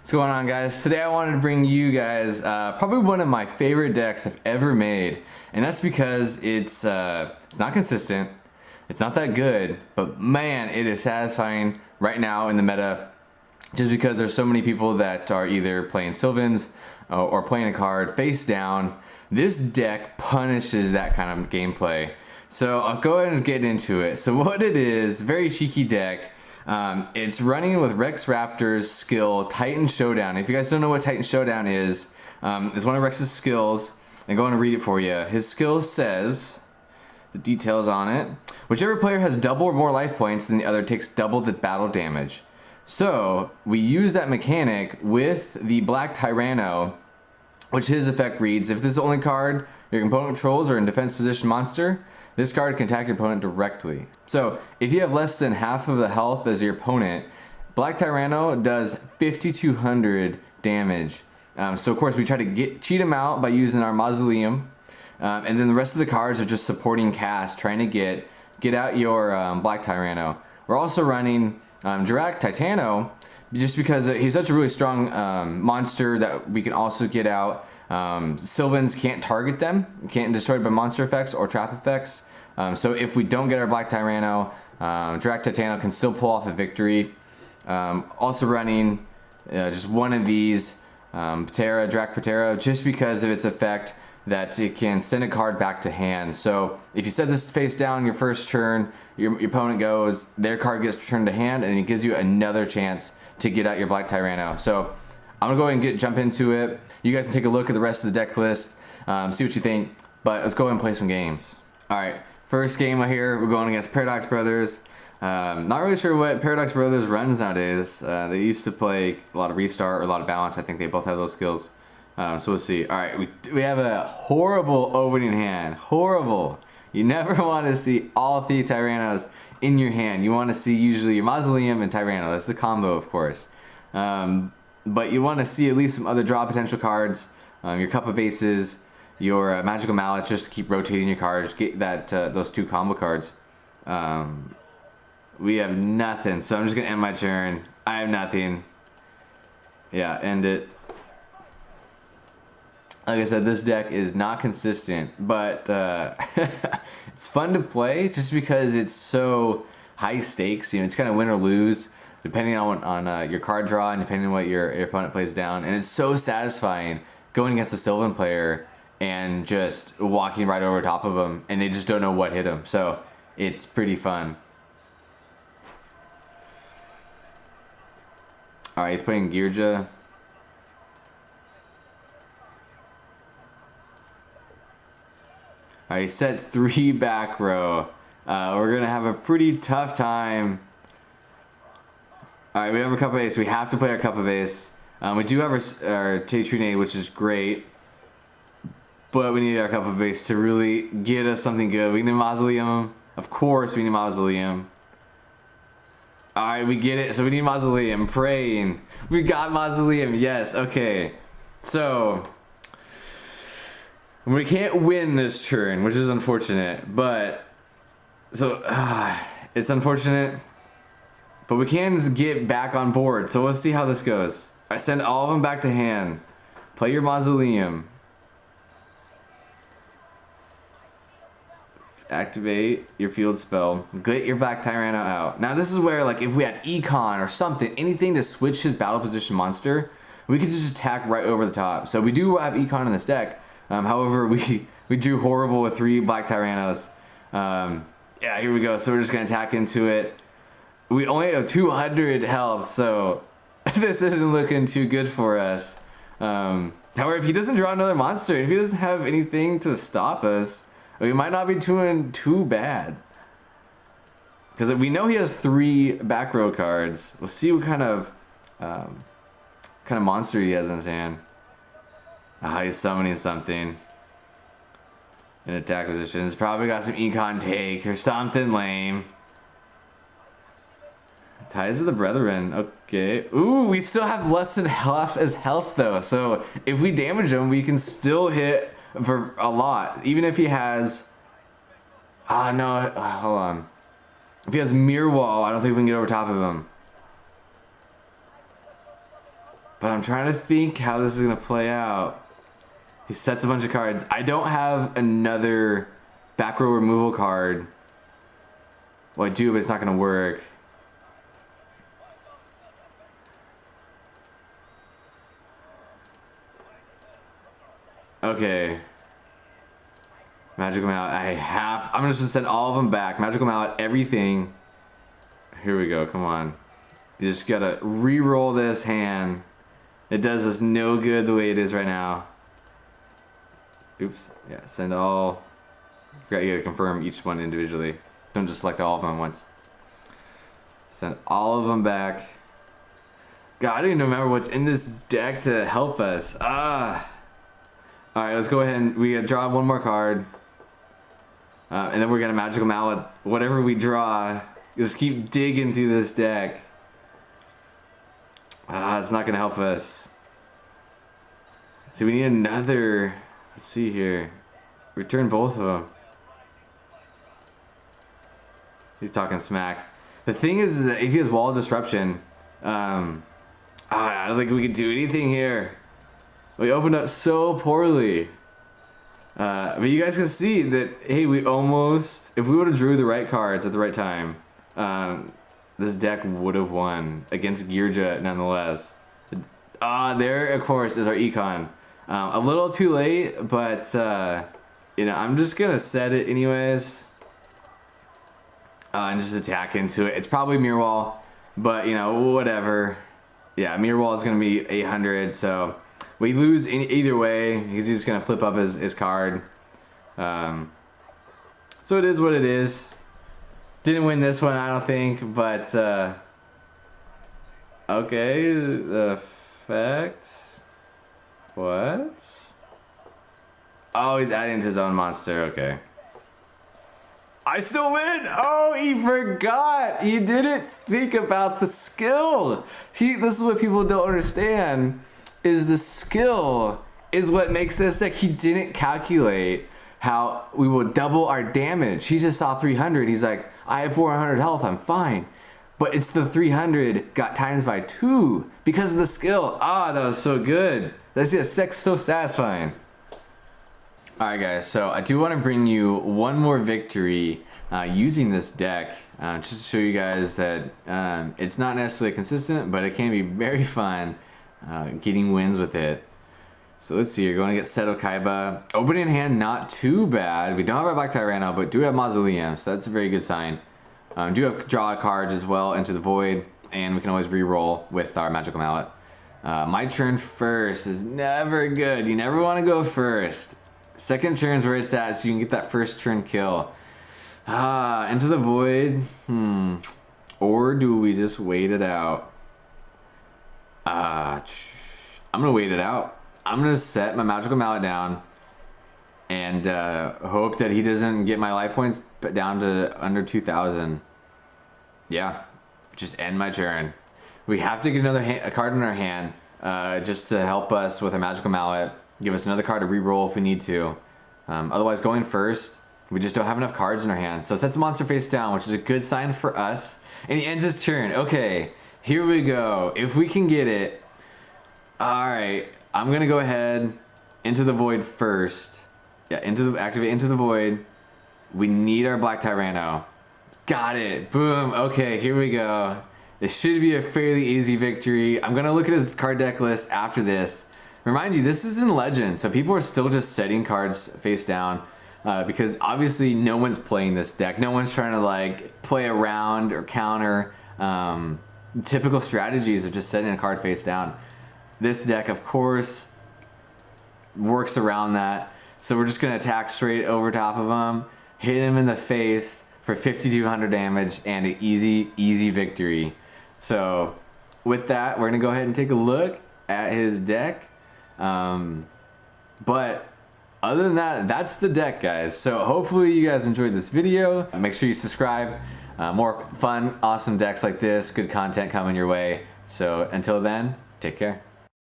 What's going on, guys? Today I wanted to bring you guys probably one of my favorite decks I've ever made, and that's because it's not consistent, it's not that good, but man, it is satisfying right now in the meta, just because there's so many people that are either playing Sylvans or playing a card face down. This deck punishes that kind of gameplay. So I'll go ahead and get into it. So what it is, very cheeky deck. It's running with Rex Raptors skill Titan Showdown. If you guys don't know what Titan Showdown is, it's one of Rex's skills. I'm going to read it for you. His skill says, the details on it, whichever player has double or more life points than the other takes double the battle damage. So we use that mechanic with the Black Tyranno, which his effect reads, if this is the only card your opponent controls or in defense position monster, this card can attack your opponent directly. So if you have less than half of the health as your opponent, Black Tyranno does 5,200 damage. So of course we try to cheat him out by using our Mausoleum, and then the rest of the cards are just supporting cast, trying to get out your Black Tyranno. We're also running Black Tyranno, just because he's such a really strong monster that we can also get out. Sylvans can't target them, can't destroy by monster effects or trap effects. So if we don't get our Black Tyranno, Black Tyranno can still pull off a victory. Also running just one of these, Drac Patera, just because of its effect that it can send a card back to hand. So if you set this face down your first turn, your opponent goes, their card gets returned to hand, and it gives you another chance to get out your Black Tyranno. So I'm gonna go ahead and jump into it. You guys can take a look at the rest of the deck list, see what you think, but let's go ahead and play some games. All right, first game right here, we're going against Paradox Brothers. Not really sure what Paradox Brothers runs nowadays. They used to play a lot of restart or a lot of balance. I think they both have those skills. So we'll see. All right, we have a horrible opening hand. Horrible. You never want to see all three Tyrannos in your hand. You want to see usually your Mausoleum and Tyranno. That's the combo, of course. But you want to see at least some other draw potential cards. Your Cup of Aces, your Magical Mallet, just to keep rotating your cards. Get that those two combo cards. We have nothing, so I'm just gonna end my turn. I have nothing. Yeah, end it. Like I said, this deck is not consistent, but it's fun to play just because it's so high stakes. You know, it's kind of win or lose depending on your card draw and depending on what your opponent plays down. And it's so satisfying going against a Sylvan player and just walking right over top of them, and they just don't know what hit them. So it's pretty fun. All right, he's playing Yugioh. All right, he sets 3 back row. We're gonna have a pretty tough time. All right, we have a Cup of Ace. We have to play our Cup of Ace. We do have our Tyranno, which is great, but we need our Cup of Ace to really get us something good. We need Mausoleum. Of course, we need Mausoleum. All right, we get it. So we need Mausoleum. Praying. We got Mausoleum. Yes. Okay. So we can't win this turn, which is unfortunate. But so it's unfortunate. But we can get back on board. So let's see how this goes. I send all of them back to hand. Play your Mausoleum. Activate your field spell. Get your Black Tyranno out. Now this is where, like, if we had Econ or something, anything to switch his battle position monster, we could just attack right over the top. So we do have Econ in this deck. However, we drew horrible with 3 Black Tyrannos. Yeah, here we go. So we're just gonna attack into it. We only have 200 health, so this isn't looking too good for us. However, if he doesn't draw another monster, if he doesn't have anything to stop us, we might not be doing too bad. Because we know he has 3 back row cards. We'll see what kind of monster he has in his hand. He's summoning something in attack position. He's probably got some Econ take or something lame. Ties of the Brethren. Okay. Ooh, we still have less than half as health though. So if we damage him, we can still hit for a lot. Even if he has... no. Hold on. If he has Mirror Wall, I don't think we can get over top of him. But I'm trying to think how this is gonna play out. He sets a bunch of cards. I don't have another back row removal card. Well, I do, but it's not gonna work. Okay. Magical Mallet. I'm just gonna send all of them back. Magical Mallet, everything. Here we go. Come on. You just gotta re-roll this hand. It does us no good the way it is right now. Oops. Yeah. Send all. Forgot you gotta confirm each one individually. Don't just select all of them at once. Send all of them back. God, I don't even remember what's in this deck to help us. Alright, let's go ahead and we gotta draw one more card. And then we're gonna Magical Mallet whatever we draw. Just keep digging through this deck. It's not gonna help us. So we need another. Let's see here. Return both of them. He's talking smack. The thing is that if he has Wall Disruption, I don't think we can do anything here. We opened up so poorly. But you guys can see that, hey, we almost, if we would have drew the right cards at the right time, this deck would have won against Yugioh nonetheless. There, of course, is our Econ. A little too late, but, you know, I'm just going to set it anyways. And just attack into it. It's probably Mirror Wall, but, you know, whatever. Yeah, Mirror Wall is going to be 800, so we lose either way. He's just going to flip up his card. So it is what it is. Didn't win this one, I don't think, but okay, the effect. What? Oh, he's adding to his own monster. Okay. I still win. Oh, he forgot. He didn't think about the skill. This is what people don't understand. Is the skill is what makes this deck. He didn't calculate how we will double our damage. He just saw 300. He's like, I have 400 health. I'm fine. But it's the 300 got times by 2 because of the skill. That was so good. This deck's so satisfying. Alright guys, so I do want to bring you one more victory using this deck, just to show you guys that it's not necessarily consistent, but it can be very fun getting wins with it. So let's see, you're going to get Seto Kaiba. Opening hand, not too bad. We don't have our Black Tyranno, but do have Mausoleum, so that's a very good sign. Do have draw cards as well into the Void, and we can always re-roll with our Magical Mallet. My turn first is never good. You never want to go first. Second turn's where it's at, so you can get that first turn kill. Into the Void. Or do we just wait it out? I'm gonna wait it out. I'm gonna set my Magical Mallet down and hope that he doesn't get my life points down to under 2,000. Yeah, just end my turn. We have to get a card in our hand just to help us with a Magical Mallet. Give us another card to re-roll if we need to. Otherwise, going first, we just don't have enough cards in our hand. So it sets the monster face down, which is a good sign for us. And he ends his turn. Okay, here we go. If we can get it. Alright, I'm going to go ahead into the Void first. Yeah, activate into the Void. We need our Black Tyranno. Got it. Boom. Okay, here we go. This should be a fairly easy victory. I'm going to look at his card deck list after this. Remind you, this is in Legend, so people are still just setting cards face down because obviously no one's playing this deck. No one's trying to like play around or counter typical strategies of just setting a card face down. This deck, of course, works around that. So we're just going to attack straight over top of him, hit him in the face for 5,200 damage and an easy victory. So with that, we're going to go ahead and take a look at his deck. But other than that, that's the deck, guys. So hopefully you guys enjoyed this video. Make sure you subscribe. More fun, awesome decks like this, good content coming your way. So until then, take care.